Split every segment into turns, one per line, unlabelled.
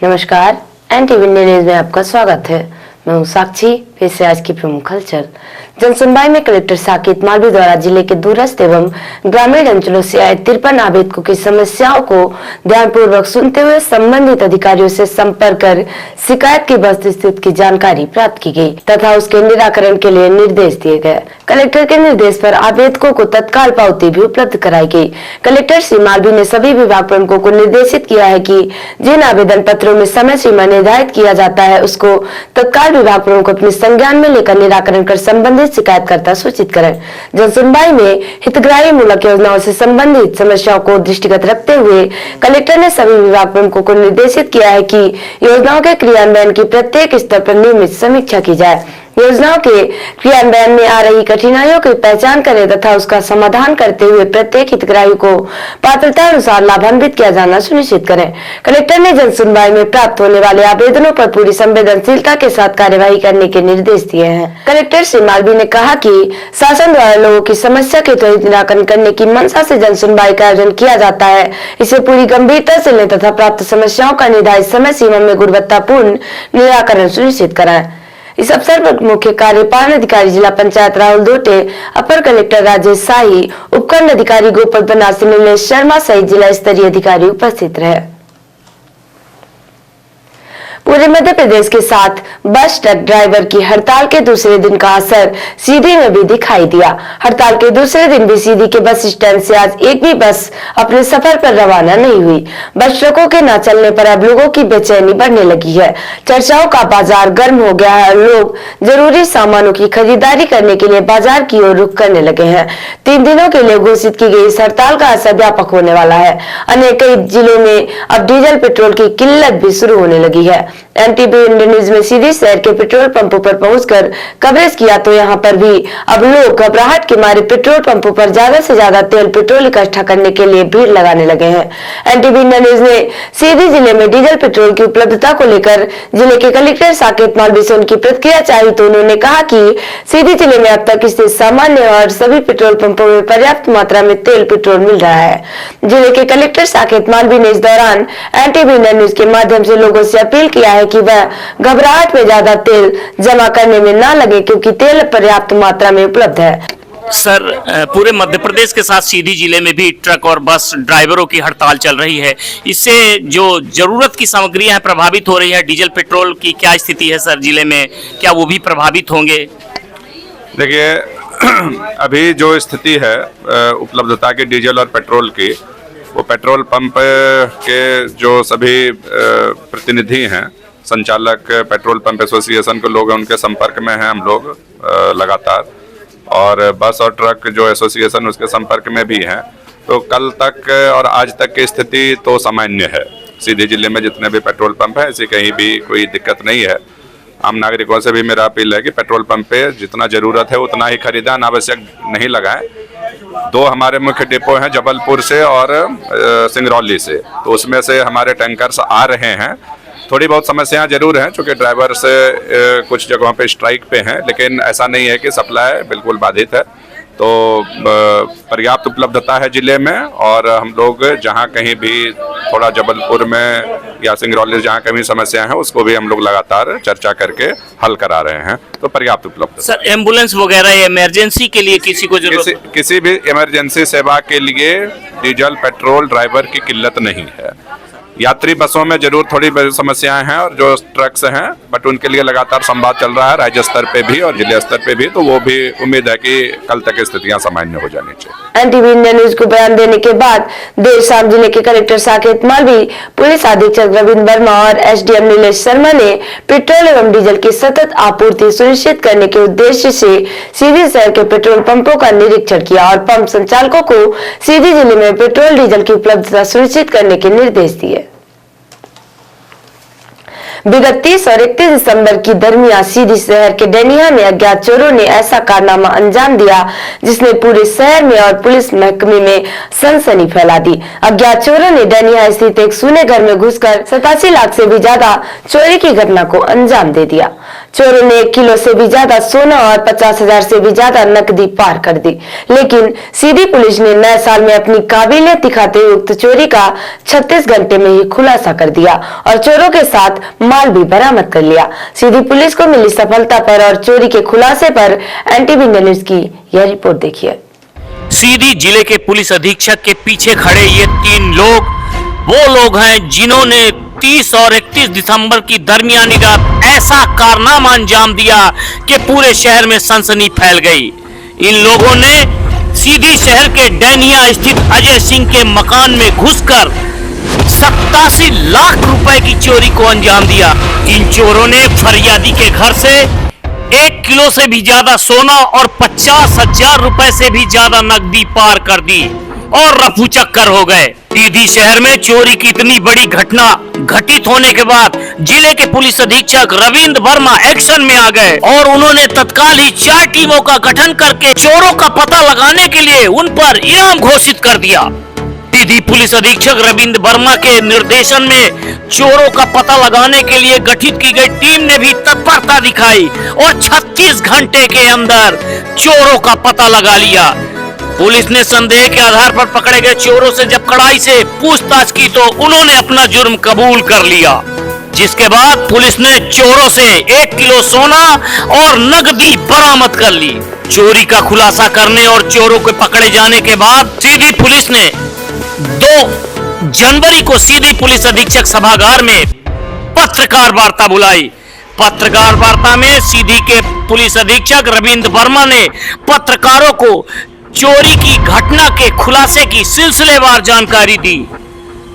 नमस्कार, NTV news में आपका स्वागत है। मैं हूं साक्षी। फिर से आज की प्रमुख हलचल। जनसुनवाई में कलेक्टर साकेत मालवी द्वारा जिले के दूरस्थ एवं ग्रामीण अंचलों से आए 53 आवेदकों की समस्याओं को ध्यानपूर्वक सुनते हुए संबंधित अधिकारियों से संपर्क कर शिकायत की वस्तुस्थिति की जानकारी प्राप्त की गई तथा उसके निराकरण के लिए निर्देश दिए गए। कलेक्टर के निर्देश पर आवेदकों को तत्काल पावती भी उपलब्ध कराई गई। कलेक्टर श्री मालवी ने सभी विभाग प्रमुखों को निर्देशित किया है कि जिन आवेदन पत्रों में समय सीमा निर्धारित किया जाता है उसको तत्काल विभाग प्रमुख अपने संज्ञान में लेकर निराकरण कर संबंधित शिकायतकर्ता सूचित करें। जनसुनवाई में हितग्राही मूलक योजनाओं से संबंधित समस्याओं को दृष्टिगत रखते हुए कलेक्टर ने सभी विभाग प्रमुखों को निर्देशित किया है कि योजनाओं के क्रियान्वयन की प्रत्येक स्तर पर नियमित समीक्षा की जाए, योजनाओं के क्रियान्वयन में आ रही कठिनाइयों की पहचान करें तथा उसका समाधान करते हुए प्रत्येक हितग्राही को पात्रता अनुसार लाभान्वित किया जाना सुनिश्चित करें। कलेक्टर ने जनसुनवाई में प्राप्त होने वाले आवेदनों पर पूरी संवेदनशीलता के साथ कार्यवाही करने के निर्देश दिए हैं। कलेक्टर श्री मालवी ने कहा कि शासन द्वारा लोगों की समस्या के त्वरित निराकरण करने की मंशा से जनसुनवाई का आयोजन किया जाता है। इसे पूरी गंभीरता से लें तथा प्राप्त समस्याओं का निर्धारित समय सीमा में गुणवत्तापूर्ण निराकरण सुनिश्चित कराएं। इस अवसर पर मुख्य कार्यपालन अधिकारी जिला पंचायत राहुल दोटे, अपर कलेक्टर राजेश शाही, उपखंड अधिकारी गोपाल बनासी, नीलेश शर्मा सहित जिला स्तरीय अधिकारी उपस्थित रहे। पूरे मध्य प्रदेश के साथ बस ट्रक ड्राइवर की हड़ताल के दूसरे दिन का असर सीधी में भी दिखाई दिया। हड़ताल के दूसरे दिन भी सीधी के बस स्टैंड से आज एक भी बस अपने सफर पर रवाना नहीं हुई। बस ट्रकों के न चलने पर अब लोगों की बेचैनी बढ़ने लगी है। चर्चाओं का बाजार गर्म हो गया है। लोग जरूरी सामानों की खरीदारी करने के लिए बाजार की ओर रुख करने लगे हैं। 3 दिनों के लिए घोषित की गई इस हड़ताल का असर व्यापक होने वाला है। अन्य कई जिलों में अब डीजल पेट्रोल की किल्लत भी शुरू होने लगी है। एनटीवी इंडिया न्यूज में सीधी शहर के पेट्रोल पंपों पर पहुंचकर कवरेज किया तो यहां पर भी अब लोग घबराहट के मारे पेट्रोल पंपों पर ज्यादा से ज्यादा तेल पेट्रोल इकट्ठा करने के लिए भीड़ लगाने लगे हैं। एनटीवी इंडिया न्यूज ने सीधी जिले में डीजल पेट्रोल की उपलब्धता को लेकर जिले के कलेक्टर साकेत मालवी से उनकी प्रतिक्रिया चाही तो उन्होंने कहा कि सीधी जिले में अब तक स्थिति सामान्य और सभी पेट्रोल पंपों में पर्याप्त मात्रा में तेल पेट्रोल मिल रहा है। जिले के कलेक्टर साकेत मालवी ने इस दौरान एनटीवी इंडिया न्यूज के माध्यम से लोगों से अपील किया है कि वह घबराहट में ज्यादा तेल जमा करने में ना लगे क्योंकि तेल पर्याप्त मात्रा में उपलब्ध है।
सर, पूरे मध्य प्रदेश के साथ सीधी जिले में भी ट्रक और बस ड्राइवरों की हड़ताल चल रही है। इससे जो जरूरत की सामग्रियां हैं प्रभावित हो रही है। डीजल पेट्रोल की क्या स्थिति है सर जिले में, क्या वो भी प्रभावित होंगे?
देखिए, अभी जो स्थिति है उपलब्धता की डीजल और पेट्रोल की, वो पेट्रोल पंप के जो सभी प्रतिनिधि हैं, संचालक पेट्रोल पंप एसोसिएशन के लोग हैं, उनके संपर्क में हैं हम लोग लगातार, और बस और ट्रक जो एसोसिएशन उसके संपर्क में भी हैं। तो कल तक और आज तक की स्थिति तो सामान्य है। सीधी जिले में जितने भी पेट्रोल पंप हैं ऐसी कहीं भी कोई दिक्कत नहीं है। आम नागरिकों से भी मेरा अपील है कि पेट्रोल पंप पे जितना ज़रूरत है उतना ही खरीदें, अनावश्यक नहीं लगाएं। 2 हमारे मुख्य डिपो हैं, जबलपुर से और सिंगरौली से, तो उसमें से हमारे टैंकर्स आ रहे हैं। थोड़ी बहुत समस्याएं जरूर हैं क्योंकि ड्राइवर से कुछ जगहों पे स्ट्राइक पे हैं, लेकिन ऐसा नहीं है कि सप्लाई बिल्कुल बाधित है। तो पर्याप्त उपलब्धता है जिले में, और हम लोग जहां कहीं भी थोड़ा जबलपुर में या सिंगरौली जहां कहीं समस्या है उसको भी हम लोग लगातार चर्चा करके हल करा रहे हैं। तो पर्याप्त उपलब्ध।
सर, एम्बुलेंस वगैरह इमरजेंसी के लिए किसी को जरूरत
किसी भी इमरजेंसी सेवा के लिए डीजल पेट्रोल ड्राइवर की किल्लत नहीं है। यात्री बसों में जरूर थोड़ी समस्याएं हैं और जो ट्रक्स हैं, बट उनके लिए लगातार संवाद चल रहा है राज्य स्तर पे भी और जिला स्तर पे भी। तो वो भी उम्मीद है कि कल तक स्थितियां सामान्य हो जानी चाहिए।
एनटीवी इंडिया न्यूज को बयान देने के बाद देर शाम जिले के कलेक्टर साकेत मालवी, पुलिस अधीक्षक रविंद्र वर्मा और एसडीएम नीलेश शर्मा ने पेट्रोल एवं डीजल की सतत आपूर्ति सुनिश्चित करने के उद्देश्य से सीधी शहर के पेट्रोल पंपों का निरीक्षण किया और पंप संचालकों को सीधी जिले में पेट्रोल डीजल की उपलब्धता सुनिश्चित करने के निर्देश दिए। विगत 30 और 31 दिसंबर की दरमियान सीधी शहर के डेनिया में अज्ञात चोरों ने ऐसा कारनामा अंजाम दिया जिसने पूरे शहर में और पुलिस महकमे में सनसनी फैला दी। अज्ञात चोरों ने डेनिया स्थित एक सूने घर में घुसकर 87 लाख से भी ज्यादा चोरी की घटना को अंजाम दे दिया। चोरों ने 1 किलो से भी ज्यादा सोना और 50,000 से भी ज्यादा नकदी पार कर दी, लेकिन सीधी पुलिस ने नए साल में अपनी काबिलियत दिखाते हुए उक्त चोरी का 36 घंटे में ही खुलासा कर दिया और चोरों के साथ माल भी बरामद कर लिया। सीधी पुलिस को मिली सफलता पर और चोरी के खुलासे पर एनटीवी इंडिया न्यूज की यह रिपोर्ट देखिए।
सीधी जिले के पुलिस अधीक्षक के पीछे खड़े ये 3 लोग वो लोग हैं जिन्होंने 30 और 31 दिसंबर की दरमियानी रात ऐसा कारनामा अंजाम दिया कि पूरे शहर में सनसनी फैल गई। इन लोगों ने सीधी शहर के डेनिया स्थित अजय सिंह के मकान में घुसकर 87 लाख रुपए की चोरी को अंजाम दिया। इन चोरों ने फरियादी के घर से 1 किलो से भी ज्यादा सोना और 50,000 रुपए से भी ज्यादा नकदी पार कर दी और रफू चक्कर हो गए। सीधी शहर में चोरी की इतनी बड़ी घटना घटित होने के बाद जिले के पुलिस अधीक्षक रविंद्र वर्मा एक्शन में आ गए और उन्होंने तत्काल ही 4 टीमों का गठन करके चोरों का पता लगाने के लिए उन पर इनाम घोषित कर दिया। सीधी पुलिस अधीक्षक रविंद्र वर्मा के निर्देशन में चोरों का पता लगाने के लिए गठित की गई टीम ने भी तत्परता दिखाई और 36 घंटे के अंदर चोरों का पता लगा लिया। पुलिस ने संदेह के आधार पर पकड़े गए चोरों से जब कड़ाई से पूछताछ की तो उन्होंने अपना जुर्म कबूल कर लिया, जिसके बाद पुलिस ने चोरों से 1 किलो सोना और नकदी बरामद कर ली। चोरी का खुलासा करने और चोरों को पकड़े जाने के बाद सीधी पुलिस ने 2 जनवरी को सीधी पुलिस अधीक्षक सभागार में पत्रकार वार्ता बुलाई। पत्रकार वार्ता में सीधी के पुलिस अधीक्षक रविंद्र वर्मा ने पत्रकारों को चोरी की घटना के खुलासे की सिलसिलेवार जानकारी दी।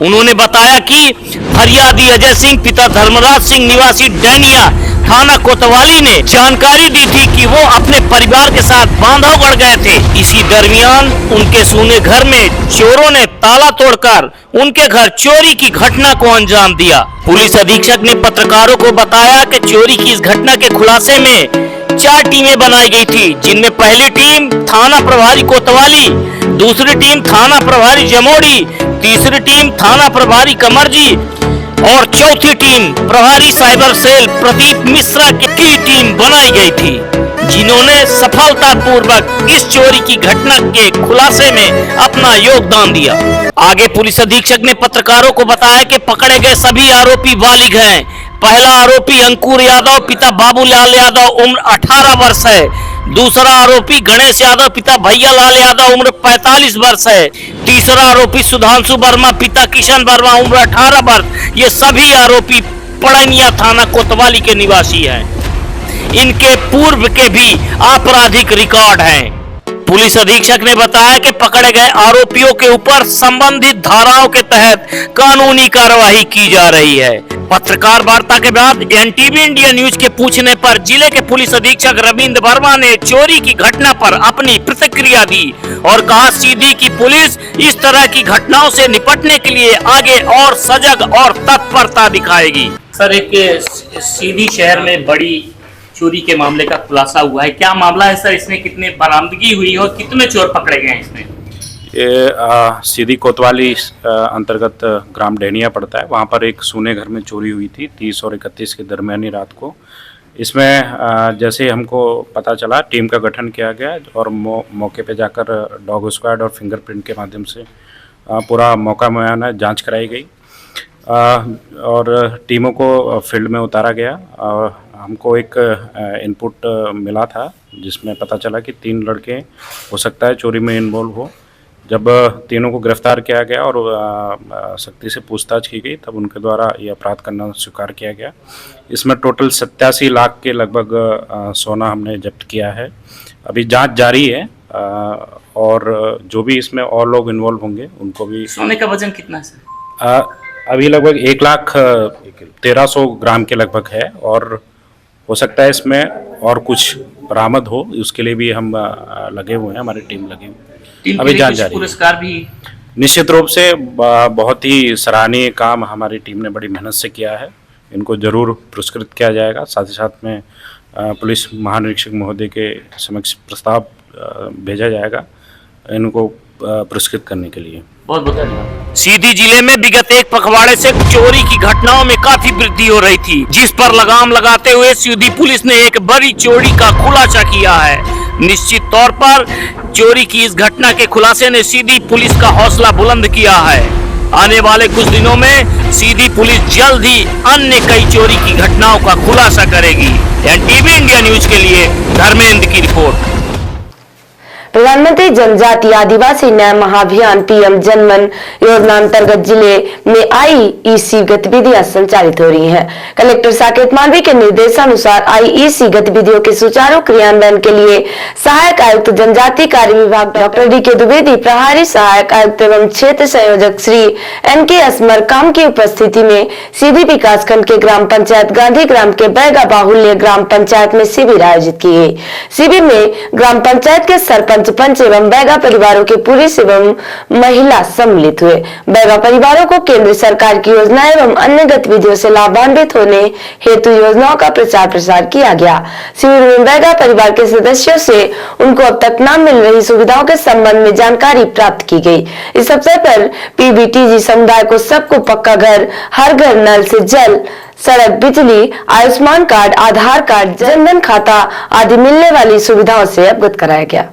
उन्होंने बताया कि फरियादी अजय सिंह पिता धर्मराज सिंह निवासी डेनिया थाना कोतवाली ने जानकारी दी थी कि वो अपने परिवार के साथ बांधवगढ़ गए थे। इसी दरमियान उनके सूने घर में चोरों ने ताला तोड़कर उनके घर चोरी की घटना को अंजाम दिया। पुलिस अधीक्षक ने पत्रकारों को बताया कि चोरी की इस घटना के खुलासे में 4 टीमें बनाई गई थी, जिनमें पहली टीम थाना प्रभारी कोतवाली, दूसरी टीम थाना प्रभारी जमोड़ी, तीसरी टीम थाना प्रभारी कमरजी और चौथी टीम प्रभारी साइबर सेल प्रदीप मिश्रा की टीम बनाई गई थी, जिन्होंने सफलतापूर्वक इस चोरी की घटना के खुलासे में अपना योगदान दिया। आगे पुलिस अधीक्षक ने पत्रकारों को बताया कि पकड़े गए सभी आरोपी बालिग हैं। पहला आरोपी अंकुर यादव पिता बाबूलाल यादव उम्र 18 वर्ष है। दूसरा आरोपी गणेश यादव पिता भैयालाल यादव उम्र 45 वर्ष है। तीसरा आरोपी सुधांशु वर्मा पिता किशन वर्मा उम्र 18 वर्ष। ये सभी आरोपी पड़निया थाना कोतवाली के निवासी हैं। इनके पूर्व के भी आपराधिक रिकॉर्ड हैं। पुलिस अधीक्षक ने बताया कि पकड़े गए आरोपियों के ऊपर संबंधित धाराओं के तहत कानूनी कार्रवाई की जा रही है। पत्रकार वार्ता के बाद एनटीवी इंडिया न्यूज के पूछने पर जिले के पुलिस अधीक्षक रविंद्र वर्मा ने चोरी की घटना पर अपनी प्रतिक्रिया दी और कहा सीधी की पुलिस इस तरह की घटनाओं से निपटने के लिए आगे और सजग और तत्परता दिखाएगी।
सर, एक सीधी शहर में बड़ी चोरी के मामले का खुलासा हुआ है, क्या मामला है सर? इसमें कितने बरामदगी हुई और कितने चोर पकड़े गए हैं इसमें?
ये सीधी कोतवाली अंतर्गत ग्राम डेनिया पड़ता है। वहाँ पर एक सूने घर में चोरी हुई थी 30 और 31 के दरमियानी रात को। इसमें जैसे हमको पता चला टीम का गठन किया गया और मौके पे जाकर डॉग स्क्वाड और फिंगरप्रिंट के माध्यम से पूरा मौका मुआयना जांच कराई गई और टीमों को फील्ड में उतारा गया। हमको एक इनपुट मिला था जिसमें पता चला कि 3 लड़के हो सकता है चोरी में इन्वॉल्व हो। जब तीनों को गिरफ्तार किया गया और सख्ती से पूछताछ की गई तब उनके द्वारा ये अपराध करना स्वीकार किया गया। इसमें टोटल 87 लाख के लगभग सोना हमने जब्त किया है। अभी जांच जारी है और जो भी इसमें और लोग इन्वॉल्व होंगे उनको भी।
सोने का वजन कितना है सर?
अभी लगभग 1,13,00,000 ग्राम के लगभग है और हो सकता है इसमें और कुछ बरामद हो, उसके लिए भी हम लगे हुए हैं, हमारी टीम लगी हुई है। अभी जांच जारी है।
पुरस्कार भी
निश्चित रूप से बहुत ही सराहनीय काम हमारी टीम ने बड़ी मेहनत से किया है। इनको जरूर पुरस्कृत किया जाएगा। साथ ही साथ में पुलिस महानिरीक्षक महोदय के समक्ष प्रस्ताव भेजा जाएगा इनको पुरस्कृत करने के लिए।
बहुत बहुत धन्यवाद।
सीधी जिले में विगत एक पखवाड़े से चोरी की घटनाओं में काफी वृद्धि हो रही थी, जिस पर लगाम लगाते हुए सीधी पुलिस ने एक बड़ी चोरी का खुलासा किया है। निश्चित तौर पर चोरी की इस घटना के खुलासे ने सीधी पुलिस का हौसला बुलंद किया है। आने वाले कुछ दिनों में सीधी पुलिस जल्द ही अन्य कई चोरी की घटनाओं का खुलासा करेगी। एनटीवी इंडिया न्यूज के लिए धर्मेंद्र की रिपोर्ट।
प्रधानमंत्री जनजातीय आदिवासी न्याय महाअभियान पीएम जनमन योजना अंतर्गत जिले में आईईसी गतिविधियां संचालित हो रही हैं। कलेक्टर साकेत मालवीय के निर्देशानुसार आईईसी गतिविधियों के सुचारू क्रियान्वयन के लिए सहायक आयुक्त जनजातीय कार्य विभाग डॉक्टर डी.के. द्विवेदी, प्रभारी सहायक आयुक्त एवं क्षेत्र संयोजक श्री एन.के. असमर काम की उपस्थिति में सीधी विकासखंड के ग्राम पंचायत गांधी ग्राम के बैगा बाहुल्य ग्राम पंचायत में शिविर आयोजित की गई। शिविर में ग्राम पंचायत के सरपंच पंच एवं बैगा परिवारों के पुरुष एवं महिला सम्मिलित हुए। बैगा परिवारों को केंद्र सरकार की योजना एवं अन्य गतिविधियों से लाभान्वित होने हेतु योजनाओं का प्रचार प्रसार किया गया। शिविर में बैगा परिवार के सदस्यों से उनको अब तक न मिल रही सुविधाओं के संबंध में जानकारी प्राप्त की गई। इस अवसर पर पीबीटीजी समुदाय को सबको पक्का घर, हर घर नल से जल, सड़क, बिजली, आयुष्मान कार्ड, आधार कार्ड, जनधन खाता आदि मिलने वाली सुविधाओं से अवगत कराया गया।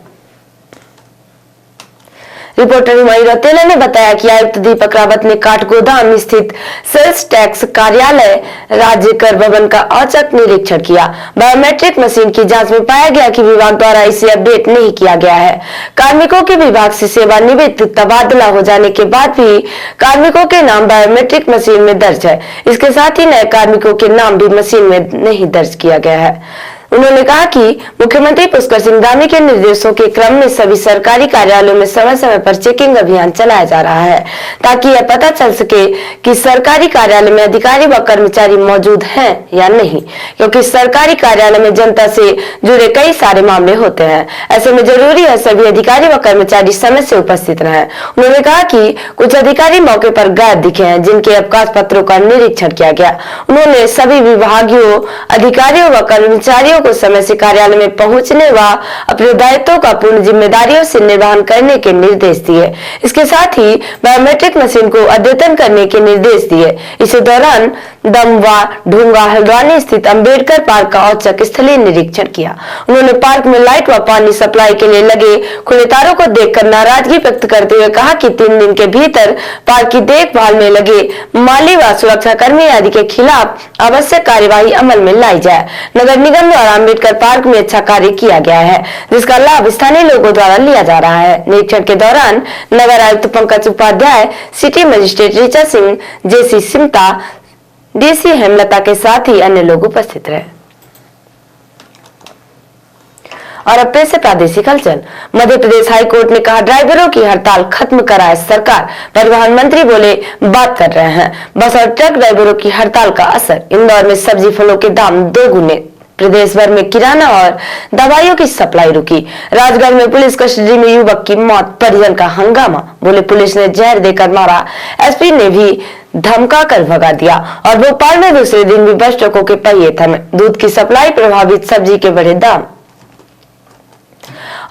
रिपोर्टर हिमायू रौतेला ने बताया कि आयुक्त दीपक रावत ने काठगोदाम स्थित सेल्स टैक्स कार्यालय राज्य कर भवन का औचक निरीक्षण किया। बायोमेट्रिक मशीन की जांच में पाया गया कि विभाग द्वारा इसे अपडेट नहीं किया गया है। कार्मिकों के विभाग से सेवानिवृत्त तबादला हो जाने के बाद भी कार्मिकों के नाम बायोमेट्रिक मशीन में दर्ज है। इसके साथ ही नए कार्मिकों के नाम भी मशीन में नहीं दर्ज किया गया है। उन्होंने कहा कि मुख्यमंत्री पुष्कर सिंह धामी के निर्देशों के क्रम में सभी सरकारी कार्यालयों में समय समय पर चेकिंग अभियान चलाया जा रहा है, ताकि यह पता चल सके कि सरकारी कार्यालय में अधिकारी व कर्मचारी मौजूद हैं या नहीं, क्योंकि सरकारी कार्यालय में जनता से जुड़े कई सारे मामले होते हैं। ऐसे में जरूरी है सभी अधिकारी व कर्मचारी समय से उपस्थित रहें। उन्होंने कहा कि कुछ अधिकारी मौके पर गायब दिखे हैं, जिनके अवकाश पत्रों का निरीक्षण किया गया। उन्होंने सभी विभागीय अधिकारियों व कर्मचारियों को समय से कार्यालय में पहुंचने व अपने दायित्वों का पूर्ण जिम्मेदारियों से निर्वहन करने के निर्देश दिए। इसके साथ ही बायोमेट्रिक मशीन को अद्यतन करने के निर्देश दिए। इस दौरान दमवा ढूंगा हल्द्वानी स्थित अंबेडकर पार्क का औचक स्थलीय निरीक्षण किया। उन्होंने पार्क में लाइट व पानी सप्लाई के लिए लगे खुले तारों को देखकर नाराजगी व्यक्त करते हुए कहा कि 3 दिन के भीतर पार्क की देखभाल में लगे माली व सुरक्षा कर्मी आदि के खिलाफ आवश्यक कार्यवाही अमल में लाई जाए। नगर निगम द्वारा अंबेडकर पार्क में अच्छा कार्य किया गया है, जिसका लाभ स्थानीय लोगों द्वारा लिया जा रहा है। निरीक्षण के दौरान नगर आयुक्त पंकज उपाध्याय, सिटी मजिस्ट्रेट ऋचा सिंह, जेसी सिमता, डीसी हेमलता के साथ ही अन्य लोग उपस्थित रहे। और अब पेश है प्रादेशिक हलचल। मध्य प्रदेश हाई कोर्ट ने कहा ड्राइवरों की हड़ताल खत्म कराए सरकार। परिवहन मंत्री बोले बात कर रहे हैं। बस और ट्रक ड्राइवरों की हड़ताल का असर। इंदौर में सब्जी फलों के दाम 2 गुने। प्रदेश भर में किराना और दवाइयों की सप्लाई रुकी। राजगढ़ में पुलिस कस्टडी में युवक की मौत, परिजन का हंगामा। बोले पुलिस ने जहर देकर मारा, एसपी ने भी धमका कर भगा दिया। और भोपाल में दूसरे दिन भी बस ट्रकों के पहिए थमे। दूध की सप्लाई प्रभावित, सब्जी के बढ़े दाम।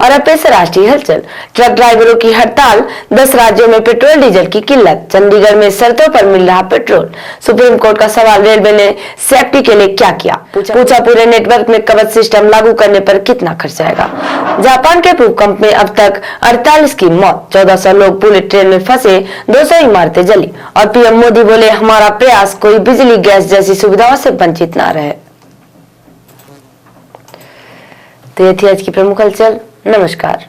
और अब पेश राष्ट्रीय हलचल। ट्रक ड्राइवरों की हड़ताल, 10 राज्यों में पेट्रोल डीजल की किल्लत। चंडीगढ़ में शर्तों पर मिल रहा पेट्रोल। सुप्रीम कोर्ट का सवाल, रेलवे ने सेफ्टी के लिए क्या किया? पूछा पूरे नेटवर्क में कवच सिस्टम लागू करने पर कितना खर्च आएगा? जापान के भूकंप में अब तक 48 की मौत, 1400 लोग बुलेट ट्रेन में फंसे, 200 इमारतें जली। और पीएम मोदी बोले हमारा प्रयास कोई बिजली गैस जैसी सुविधाओं से वंचित न रहे। तो ये थी आज की प्रमुख हलचल। नमस्कार।